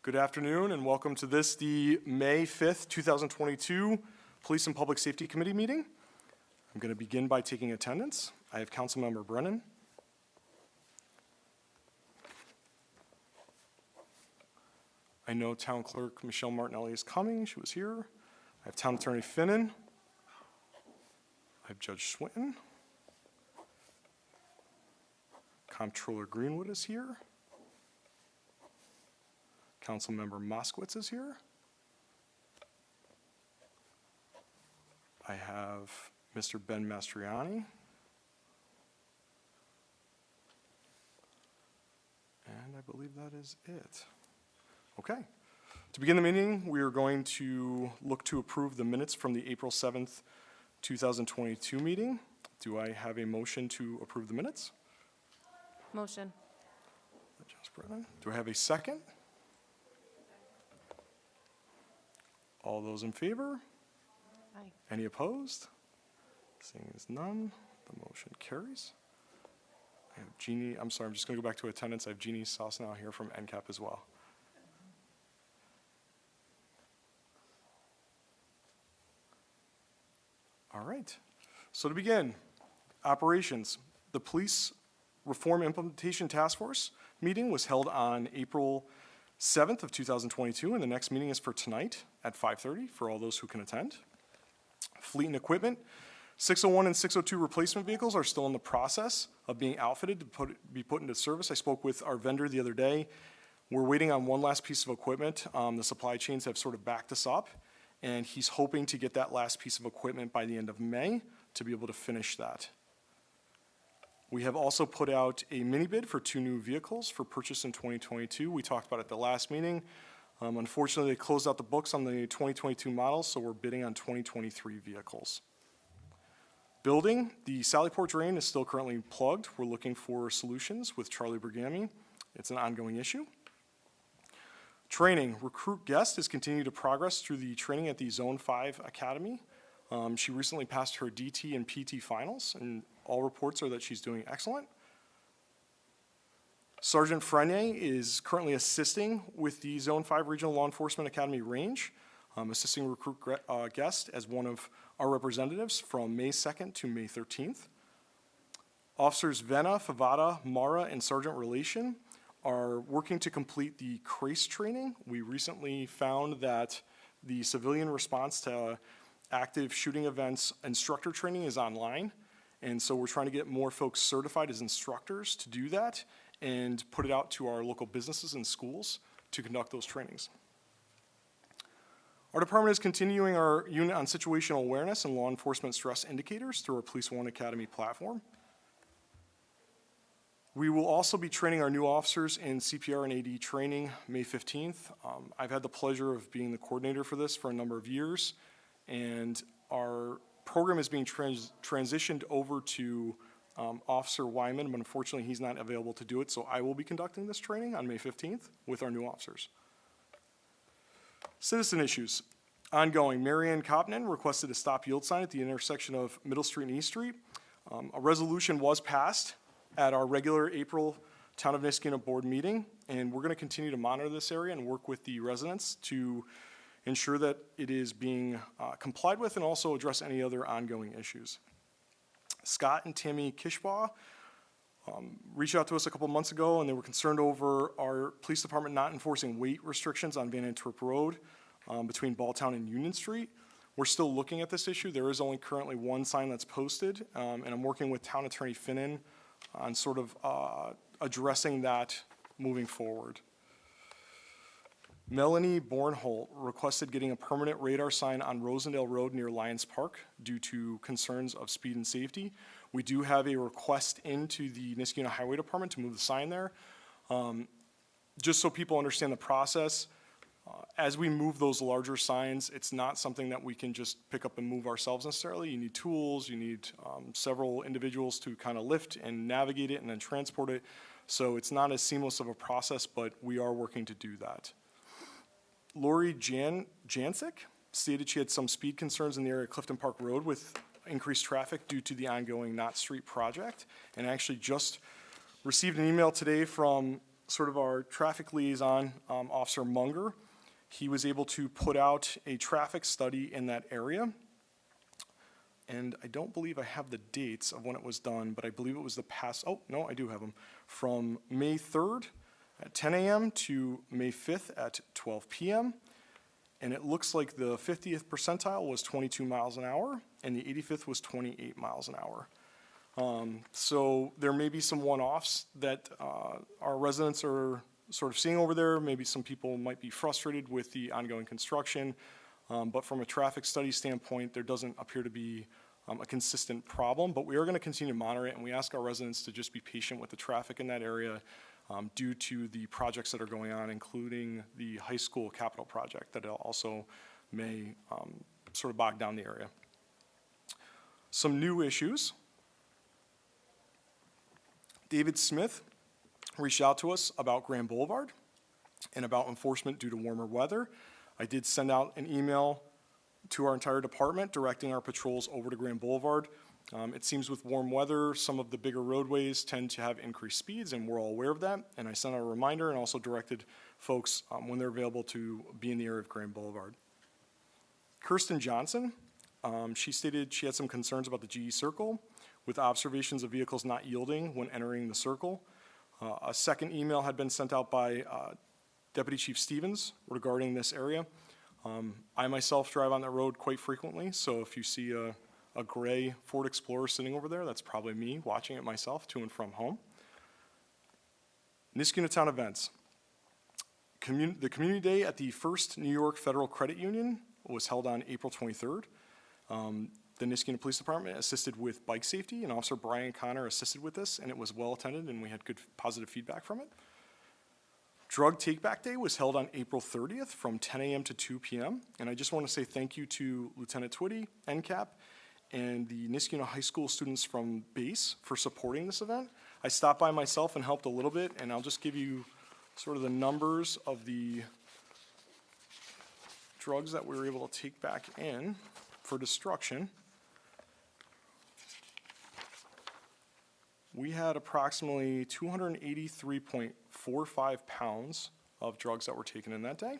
Good afternoon and welcome to the May 5th, 2022 Police and Public Safety Committee meeting. I'm going to begin by taking attendance. I have Councilmember Brennan. I know Town Clerk Michelle Martinelli is coming. She was here. I have Town Attorney Finnan. I have Judge Swinton. Comptroller Greenwood is here. Councilmember Moskowitz is here. I have Mr. Ben Mastriani. And I believe that is it. Okay. To begin the meeting, we are going to look to approve the minutes from the April 7th, 2022 meeting. Do I have a motion to approve the minutes? Motion. Do I have a second? All those in favor? Aye. Any opposed? Seeing as none, the motion carries. I have Jeannie, I'm sorry, I'm just going to go back to attendance. I have Jeannie Sosnow here from NCAP as well. All right. So to begin, operations. The Police Reform Implementation Task Force meeting was held on April 7th of 2022, and the next meeting is for tonight at 5:30 for all those who can attend. Fleet and equipment. 601 and 602 replacement vehicles are still in the process of being outfitted to be put into service. I spoke with our vendor the other day. We're waiting on one last piece of equipment. The supply chains have sort of backed us up, and he's hoping to get that last piece of equipment by the end of May to be able to finish that. We have also put out a mini bid for 2 new vehicles for purchase in 2022. We talked about it at the last meeting. Unfortunately, they closed out the books on the 2022 models, so we're bidding on 2023 vehicles. Building, the Sallyport drain is still currently plugged. We're looking for solutions with Charlie Bergami. It's an ongoing issue. Training, recruit guest has continued to progress through the training at the Zone 5 Academy. She recently passed her DT and PT finals, and all reports are that she's doing excellent. Sergeant Frenier is currently assisting with the Zone 5 Regional Law Enforcement Academy range, assisting recruit guest as one of our representatives from May 2nd to May 13th. Officers Vena, Favada, Mara, and Sergeant Relation are working to complete the CRACE training. We recently found that the civilian response to active shooting events instructor training is online. And so we're trying to get more folks certified as instructors to do that and put it out to our local businesses and schools to conduct those trainings. Our department is continuing our unit on situational awareness and law enforcement stress indicators through our Police One Academy platform. We will also be training our new officers in CPR and AD training May 15th. I've had the pleasure of being the coordinator for this for a number of years, and our program is being transitioned over to Officer Wyman, but unfortunately he's not available to do it, so I will be conducting this training on May 15th with our new officers. Citizen issues. Ongoing, Marianne Kopnan requested a stop yield sign at the intersection of Middle Street and East Street. A resolution was passed at our regular April Town of Niskayuna board meeting, and we're going to continue to monitor this area and work with the residents to ensure that it is being complied with and also address any other ongoing issues. Scott and Tammy Kishbaugh reached out to us a couple months ago, and they were concerned over our police department not enforcing weight restrictions on Van Antwerp Road between Balltown and Union Street. We're still looking at this issue. There is only currently one sign that's posted, and I'm working with Town Attorney Finnan on sort of addressing that moving forward. Melanie Bornholt requested getting a permanent radar sign on Rosendale Road near Lions Park due to concerns of speed and safety. We do have a request into the Niskayuna Highway Department to move the sign there. Just so people understand the process, as we move those larger signs, it's not something that we can just pick up and move ourselves necessarily. You need tools, you need several individuals to kind of lift and navigate it and then transport it. So it's not as seamless of a process, but we are working to do that. Lori Jancic stated she had some speed concerns in the area of Clifton Park Road with increased traffic due to the ongoing Knott Street project, and actually just received an email today from sort of our traffic liaison, Officer Munger, he was able to put out a traffic study in that area. And I don't believe I have the dates of when it was done, but I believe it was I do have them, from May 3rd at 10 a.m. to May 5th at 12 p.m. And it looks like the 50th percentile was 22 miles an hour, and the 85th was 28 miles an hour. So there may be some one-offs that our residents are sort of seeing over there. Maybe some people might be frustrated with the ongoing construction. But from a traffic study standpoint, there doesn't appear to be a consistent problem. But we are going to continue to monitor it, and we ask our residents to just be patient with the traffic in that area due to the projects that are going on, including the high school capital project that also may sort of bog down the area. Some new issues. David Smith reached out to us about Grand Boulevard and about enforcement due to warmer weather. I did send out an email to our entire department directing our patrols over to Grand Boulevard. It seems with warm weather, some of the bigger roadways tend to have increased speeds, and we're all aware of that. And I sent out a reminder and also directed folks when they're available to be in the area of Grand Boulevard. Kirsten Johnson, she stated she had some concerns about the GE Circle with observations of vehicles not yielding when entering the circle. A second email had been sent out by Deputy Chief Stevens regarding this area. I myself drive on that road quite frequently, so if you see a gray Ford Explorer sitting over there, that's probably me watching it myself to and from home. Niskuna Town events. The Community Day at the First New York Federal Credit Union was held on April 23rd. The Niskuna Police Department assisted with bike safety, and Officer Brian Connor assisted with this, and it was well attended, and we had good positive feedback from it. Drug Take-Back Day was held on April 30th from 10 a.m. to 2 p.m., and I just want to say thank you to Lieutenant Twitty, NCAP, and the Niskuna High School students from base for supporting this event. I stopped by myself and helped a little bit, and I'll just give you sort of the numbers of the drugs that we were able to take back in for destruction. We had approximately 283.45 pounds of drugs that were taken in that day.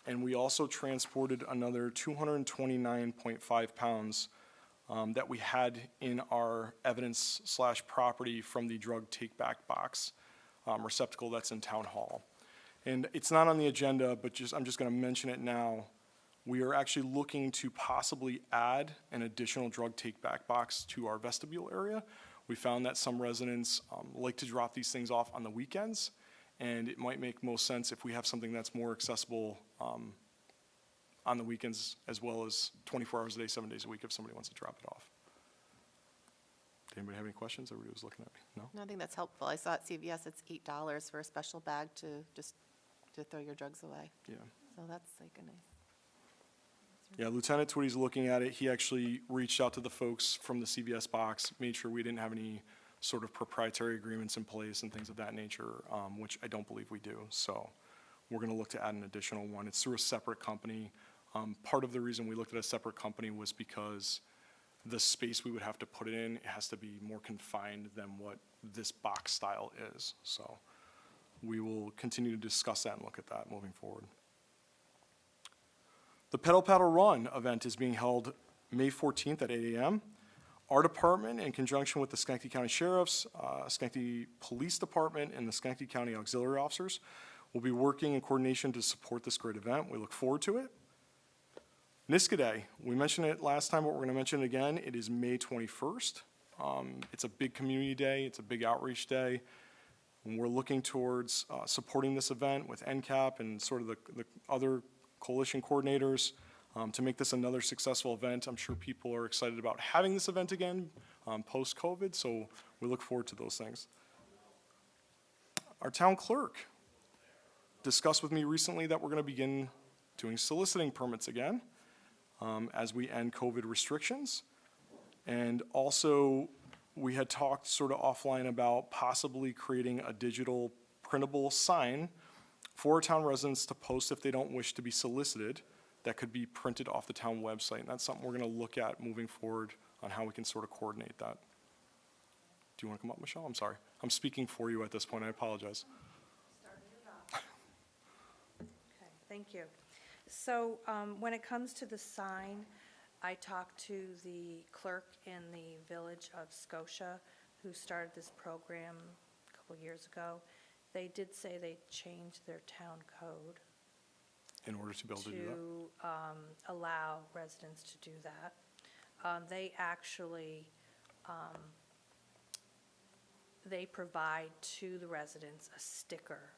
And we also transported another 229.5 pounds that we had in our evidence/property from the drug take-back box receptacle that's in Town Hall. And it's not on the agenda, but I'm just going to mention it now. We are actually looking to possibly add an additional drug take-back box to our vestibule area. We found that some residents like to drop these things off on the weekends, and it might make most sense if we have something that's more accessible on the weekends as well as 24 hours a day, 7 days a week if somebody wants to drop it off. Did anybody have any questions? Everybody was looking at me. No? No, I think that's helpful. I saw at CVS it's $8 for a special bag to throw your drugs away. Yeah. So that's like a nice. Yeah, Lieutenant Twitty's looking at it. He actually reached out to the folks from the CVS box, made sure we didn't have any sort of proprietary agreements in place and things of that nature, which I don't believe we do. So we're going to look to add an additional one. It's through a separate company. Part of the reason we looked at a separate company was because the space we would have to put it in, it has to be more confined than what this box style is. So we will continue to discuss that and look at that moving forward. The Pedal Paddle Run event is being held May 14th at 8 a.m. Our department, in conjunction with the Schenectady County Sheriffs, Schenectady Police Department, and the Schenectady County Auxiliary Officers, will be working in coordination to support this great event. We look forward to it. NISCA Day, we mentioned it last time, but we're going to mention it again. It is May 21st. It's a big community day. It's a big outreach day. And we're looking towards supporting this event with NCAP and sort of the other coalition coordinators to make this another successful event. I'm sure people are excited about having this event again post-COVID, so we look forward to those things. Our town clerk discussed with me recently that we're going to begin doing soliciting permits again as we end COVID restrictions. And also, we had talked sort of offline about possibly creating a digital printable sign for town residents to post if they don't wish to be solicited that could be printed off the town website. And that's something we're going to look at moving forward on how we can sort of coordinate that. Do you want to come up, Michelle? I'm sorry. I'm speaking for you at this point. I apologize. Thank you. So when it comes to the sign, I talked to the clerk in the village of Scotia, who started this program a couple years ago. They did say they changed their town code In order to be able to do that? to allow residents to do that. They actually, they provide to the residents a sticker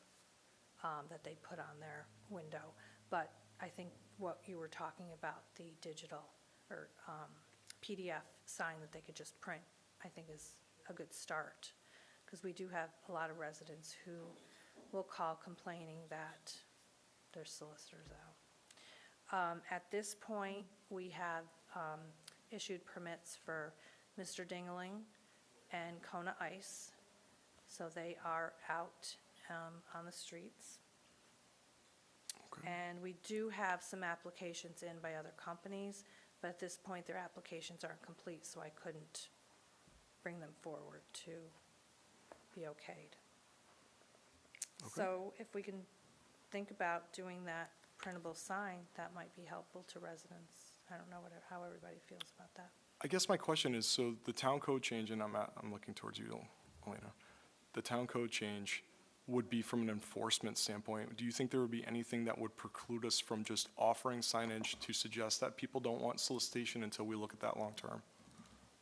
that they put on their window. But I think what you were talking about, the digital or PDF sign that they could just print, I think is a good start. Because we do have a lot of residents who will call complaining that their solicitor's out. At this point, we have issued permits for Mr. Dingaling and Kona Ice. So they are out on the streets. Okay. And we do have some applications in by other companies, but at this point, their applications aren't complete, so I couldn't bring them forward to be okayed. Okay. So if we can think about doing that printable sign, that might be helpful to residents. I don't know how everybody feels about that. I guess my question is, so the town code change, and I'm looking towards you, Elena. The town code change would be from an enforcement standpoint. Do you think there would be anything that would preclude us from just offering signage to suggest that people don't want solicitation until we look at that long term?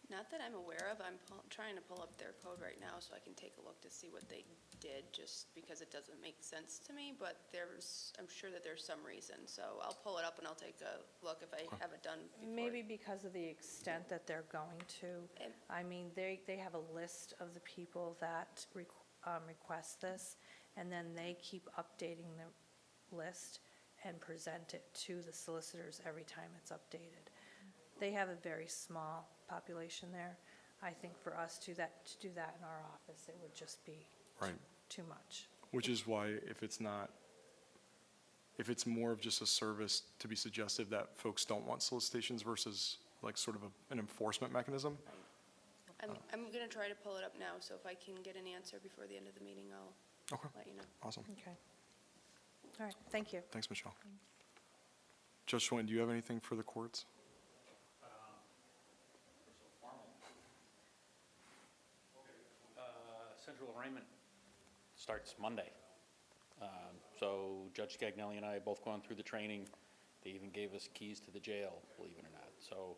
Not that I'm aware of. I'm trying to pull up their code right now so I can take a look to see what they did, just because it doesn't make sense to me, but I'm sure that there's some reason. So I'll pull it up and I'll take a look if I have it done before. Maybe because of the extent that they're going to. And- I mean, they have a list of the people that request this, and then they keep updating the list and present it to the solicitors every time it's updated. They have a very small population there. I think for us to do that in our office, it would just be Right. too much. Which is why if it's more of just a service to be suggestive that folks don't want solicitations versus like sort of an enforcement mechanism. I'm going to try to pull it up now, so if I can get an answer before the end of the meeting, I'll Okay, let you know. awesome. Okay. All right, thank you. Thanks, Michelle. Judge Schwinn, do you have anything for the courts? Central arraignment starts Monday. So Judge Scagnelli and I have both gone through the training. They even gave us keys to the jail, believe it or not. So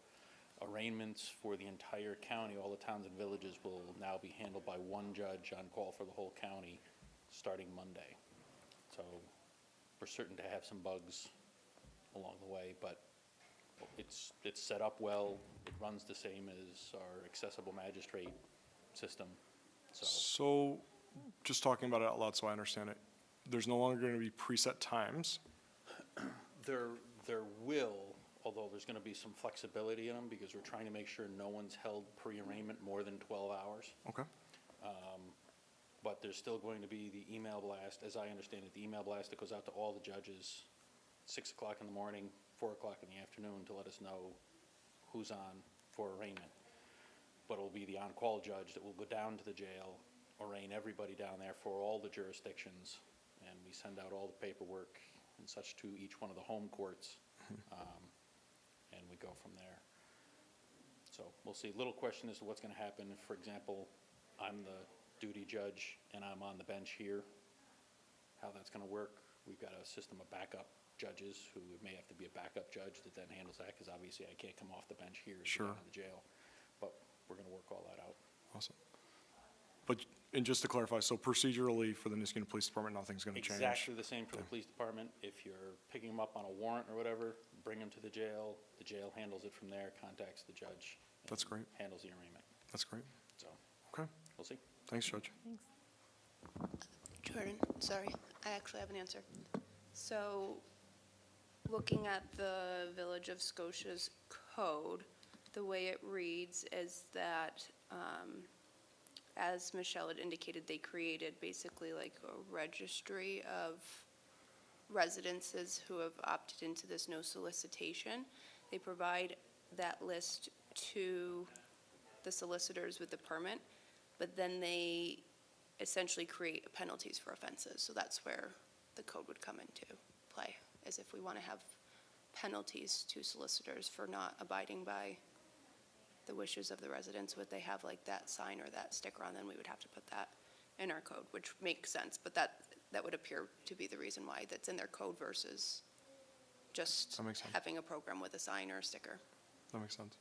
arraignments for the entire county, all the towns and villages, will now be handled by one judge on call for the whole county starting Monday. So we're certain to have some bugs along the way, but it's set up well. It runs the same as our accessible magistrate system. So, just talking about it out loud so I understand it, there's no longer going to be preset times. There will, although there's going to be some flexibility in them because we're trying to make sure no one's held pre-arraignment more than 12 hours. Okay, But there's still going to be the email blast, as I understand it, the email blast that goes out to all the judges, 6 o'clock in the morning, 4 o'clock in the afternoon, to let us know who's on for arraignment. But it'll be the on-call judge that will go down to the jail, arraign everybody down there for all the jurisdictions, and we send out all the paperwork and such to each one of the home courts, and we go from there. So we'll see. Little question as to what's going to happen if, for example, I'm the duty judge and I'm on the bench here, how that's going to work. We've got a system of backup judges who may have to be a backup judge that then handles that, because obviously I can't come off the bench here and Sure. go to the jail. But we're going to work all that out. awesome. But, and just to clarify, so procedurally for the Niskuna Police Department, nothing's going to change? Exactly the same for the police department. If you're picking them up on a warrant or whatever, bring them to the jail handles it from there, contacts the judge. and That's great. Handles the arraignment. That's great. So, Okay, we'll see. thanks, Judge. Jordan, sorry, I actually have an answer. So, looking at the Village of Scotia's code, the way it reads is that, as Michelle had indicated, they created basically like a registry of residences who have opted into this no solicitation. They provide that list to the solicitors with the permit, but then they essentially create penalties for offenses. So that's where the code would come into play. is if we want to have penalties to solicitors for not abiding by the wishes of the residents, would they have like that sign or that sticker on, then we would have to put that in our code, which makes sense, but that would appear to be the reason why that's in their code versus just That makes sense. having a program with a sign or a sticker. That makes sense.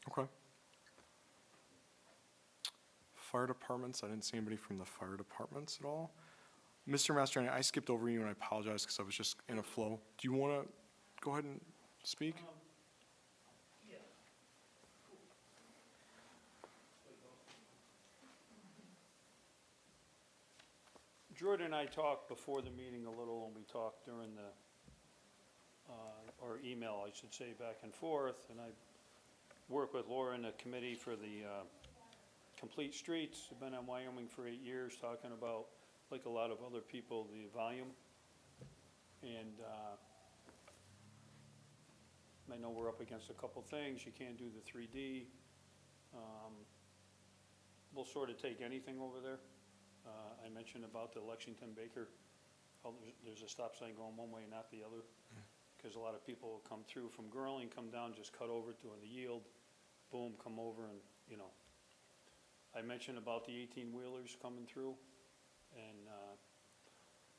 Okay. Fire departments, I didn't see anybody from the fire departments at all. Mr. Mastriani, I skipped over you and I apologize because I was just in a flow. Do you want to go ahead and speak? Jordan and I talked before the meeting a little, and we talked during the, or email, I should say, back and forth, and I worked with Laura in the committee for the Complete Streets. I've been in Wyoming for 8 years, talking about, like a lot of other people, the volume. And I know we're up against a couple things. You can't do the 3D. We'll sort of take anything over there. I mentioned about the Lexington Baker, how there's a stop sign going one way, not the other. Because a lot of people come through from Gurling, come down, just cut over doing the yield, boom, come over and, you know. I mentioned about the 18-wheelers coming through. And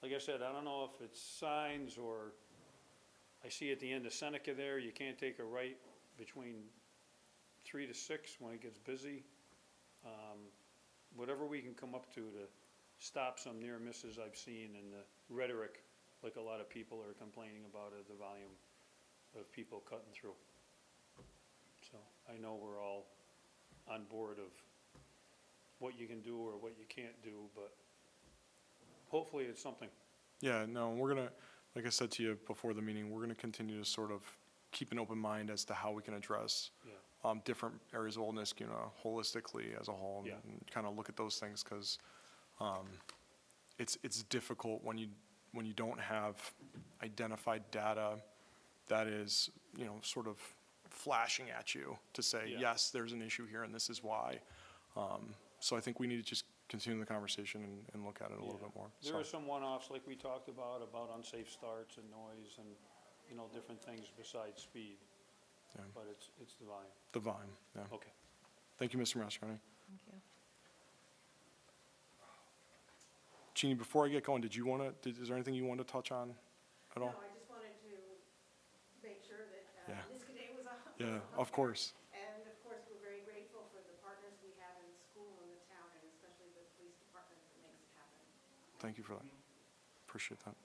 like I said, I don't know if it's signs or, I see at the end of Seneca there, you can't take a right between 3 to 6 when it gets busy. Whatever we can come up to stop some near misses I've seen, and the rhetoric, like a lot of people are complaining about it, the volume of people cutting through. So I know we're all on board of what you can do or what you can't do, but hopefully it's something. Yeah, no, we're going to, like I said to you before the meeting, we're going to continue to sort of keep an open mind as to how we can address Yeah. different areas of Old Niskuna holistically as a whole, and, Yeah. and kind of look at those things, because it's difficult when you don't have identified data that is, you know, sort of flashing at you to say, Yeah. yes, there's an issue here and this is why. So I think we need to just continue the conversation and look at it a little Yeah. bit more. There So, are some one-offs like we talked about unsafe starts and noise and, you know, different things besides speed. Yeah. But it's the volume. the volume, yeah. Okay. Thank you, Mr. Mastriani. Thank you. Jeannie, before I get going, is there anything you wanted to touch on at all? No, I just wanted to make sure that Yeah. Niskuna was on. Yeah, of course. And of course, we're very grateful for the partners we have in the school and the town, and especially the police department that makes it happen. Thank you for that. Appreciate that.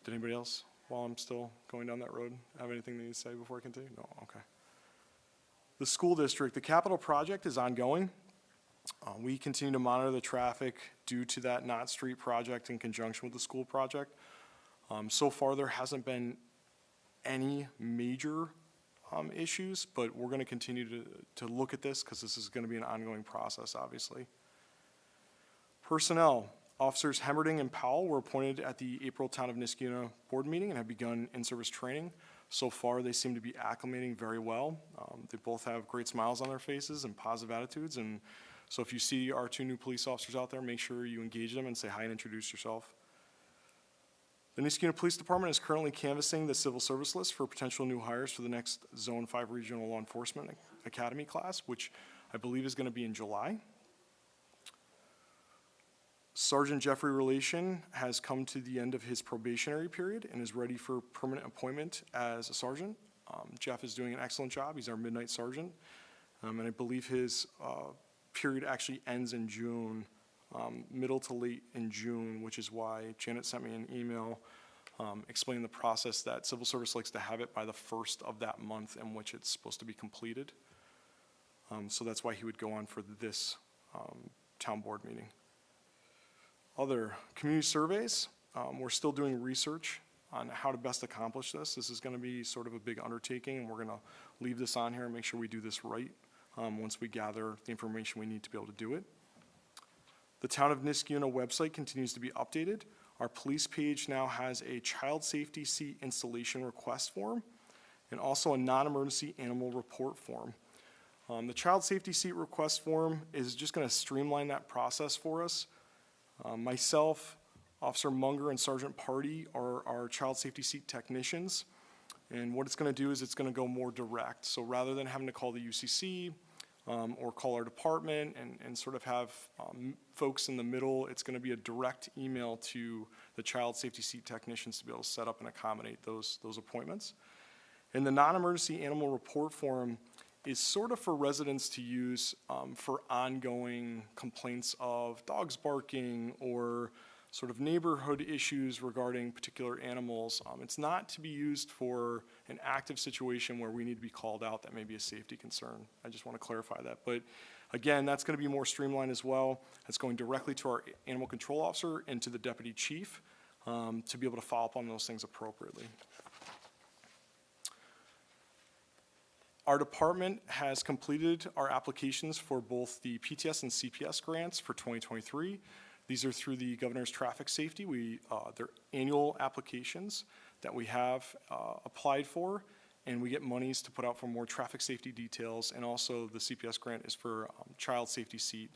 Did anybody else, while I'm still going down that road, have anything they need to say before I continue? No, okay. The school district, the capital project is ongoing. We continue to monitor the traffic due to that Knott Street project in conjunction with the school project. So far, there hasn't been any major issues, but we're going to continue to look at this because this is going to be an ongoing process, obviously. Personnel, Officers Hemmerding and Powell were appointed at the April Town of Niskuna board meeting and have begun in-service training. So far, they seem to be acclimating very well. They both have great smiles on their faces and positive attitudes, and so if you see our 2 new police officers out there, make sure you engage them and say hi and introduce yourself. The Niskuna Police Department is currently canvassing the civil service list for potential new hires for the next Zone 5 Regional Law Enforcement Academy class, which I believe is going to be in July. Sergeant Jeffrey Relation has come to the end of his probationary period and is ready for permanent appointment as a sergeant. Jeff is doing an excellent job. He's our midnight sergeant. And I believe his period actually ends in June, middle to late in June, which is why Janet sent me an email explaining the process that civil service likes to have it by the 1st of that month in which it's supposed to be completed. So that's why he would go on for this town board meeting. Other community surveys, we're still doing research on how to best accomplish this. This is going to be sort of a big undertaking, and we're going to leave this on here and make sure we do this right once we gather the information we need to be able to do it. The Town of Niskuna website continues to be updated. Our police page now has a child safety seat installation request form and also a non-emergency animal report form. The child safety seat request form is just going to streamline that process for us. Myself, Officer Munger and Sergeant Party are our child safety seat technicians. And what it's going to do is it's going to go more direct. So rather than having to call the UCC or call our department and sort of have folks in the middle, it's going to be a direct email to the child safety seat technicians to be able to set up and accommodate those appointments. And the non-emergency animal report form is sort of for residents to use for ongoing complaints of dogs barking or sort of neighborhood issues regarding particular animals. It's not to be used for an active situation where we need to be called out that may be a safety concern. I just want to clarify that. But again, that's going to be more streamlined as well. It's going directly to our animal control officer and to the deputy chief to be able to follow up on those things appropriately. Our department has completed our applications for both the PTS and CPS grants for 2023. These are through the Governor's Traffic Safety. They're annual applications that we have applied for, and we get monies to put out for more traffic safety details, and also the CPS grant is for child safety seat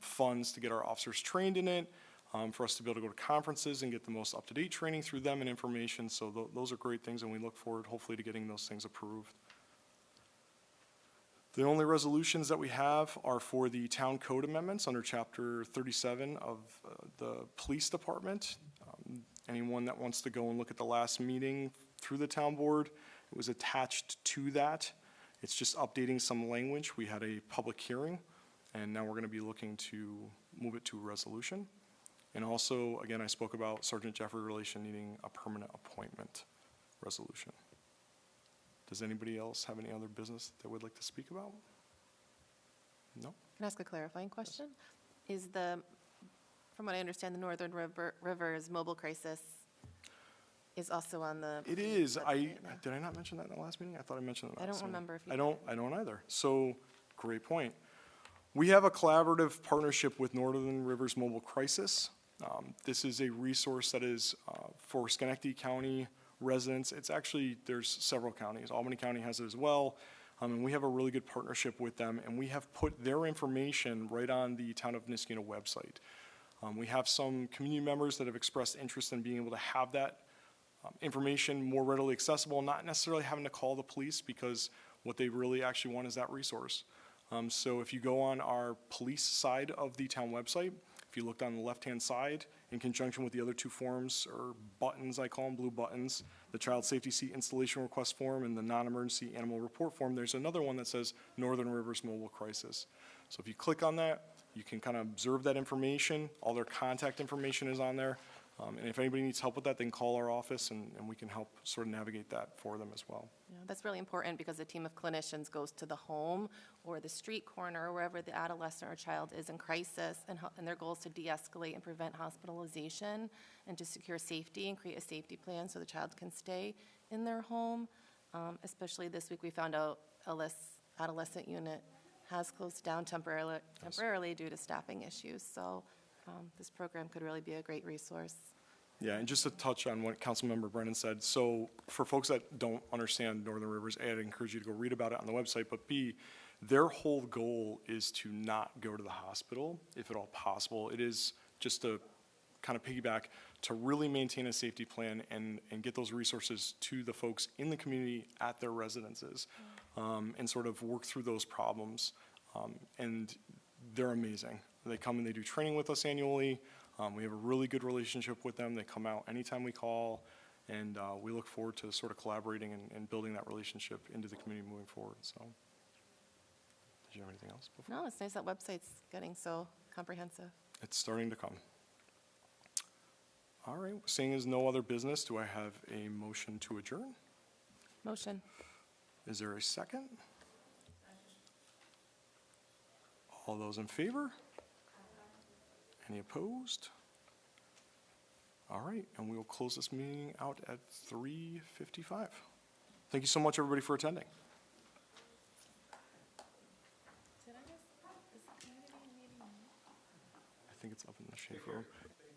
funds to get our officers trained in it, for us to be able to go to conferences and get the most up-to-date training through them and information. So those are great things, and we look forward hopefully to getting those things approved. The only resolutions that we have are for the town code amendments under Chapter 37 of the police department. Anyone that wants to go and look at the last meeting through the town board, it was attached to that. It's just updating some language. We had a public hearing, and now we're going to be looking to move it to a resolution. And also, again, I spoke about Sergeant Jeffrey Relation needing a permanent appointment resolution. Does anybody else have any other business that they would like to speak about? No? Can I ask a clarifying question? Is from what I understand, the Northern Rivers mobile crisis is also on the. It is. website. Did I not mention that in the last meeting? I thought I mentioned it in the I last don't meeting. remember if you I don't either. So, great point. We have a collaborative partnership with Northern Rivers Mobile Crisis. This is a resource that is for Schenectady County residents. It's actually, there's several counties. Albany County has it as well. And we have a really good partnership with them, and we have put their information right on the Town of Niskuna website. We have some community members that have expressed interest in being able to have that information more readily accessible, not necessarily having to call the police, because what they really actually want is that resource. So if you go on our police side of the town website, if you looked on the left-hand side, in conjunction with the other two forms, or buttons, I call them blue buttons, the child safety seat installation request form and the non-emergency animal report form, there's another one that says Northern Rivers Mobile Crisis. So if you click on that, you can kind of observe that information. All their contact information is on there. And if anybody needs help with that, they can call our office, and we can help sort of navigate that for them as well. Yeah, that's really important because a team of clinicians goes to the home or the street corner or wherever the adolescent or child is in crisis, and their goal is to de-escalate and prevent hospitalization and to secure safety and create a safety plan so the child can stay in their home. Especially this week, we found out adolescent unit has closed down temporarily due to staffing issues. So this program could really be a great resource. Yeah, and just to touch on what Councilmember Brennan said, so for folks that don't understand Northern Rivers, A, I'd encourage you to go read about it on the website, but B, their whole goal is to not go to the hospital, if at all possible. It is just to kind of piggyback to really maintain a safety plan and get those resources to the folks in the community at their residences, and sort of work through those problems. And they're amazing. They come and they do training with us annually. We have a really good relationship with them. They come out anytime we call, and we look forward to sort of collaborating and building that relationship into the community moving forward. So, did you have anything else before? No, it's nice that website's getting so comprehensive. It's starting to come. All right, seeing as no other business, do I have a motion to adjourn? Motion. Is there a second? All those in favor? Any opposed? All right, and we will close this meeting out at 3:55. Thank you so much, everybody, for attending. I think it's up in the shade room.